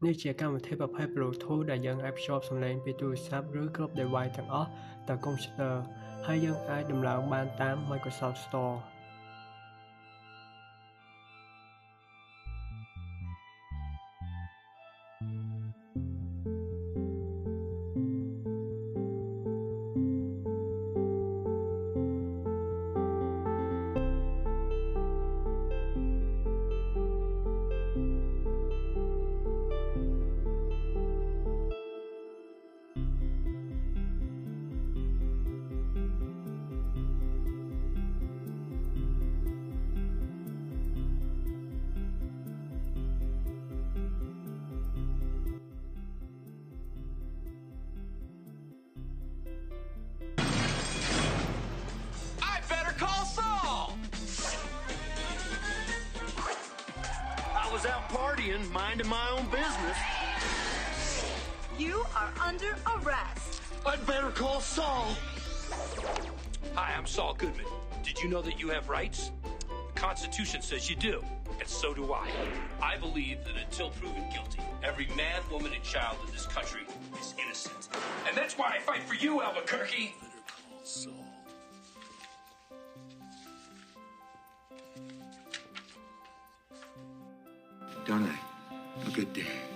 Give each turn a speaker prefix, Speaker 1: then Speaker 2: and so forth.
Speaker 1: នេះជាកម្មវិធីប្រភេទ Bluetooth ដែលយើងអាចភ្ជាប់សំឡេងពីទូរស័ព្ទឬគ្រប់ device ទាំងអស់ទៅកុំព្យូទ័រហើយយើងអាចដំឡើងបានតាម Microsoft Store
Speaker 2: I was out partying, minding my own business.
Speaker 3: You are under arrest.
Speaker 2: I'd better call Saul.
Speaker 4: Hi, I'm Saul Goodman. Did you know that you have rights? The Constitution says you do, and so do I. I believe that until proven guilty, every man, woman, and child in this country is innocent. And that's why I fight for you, Albuquerque.
Speaker 2: Better call Saul.
Speaker 5: Don't I? A good day.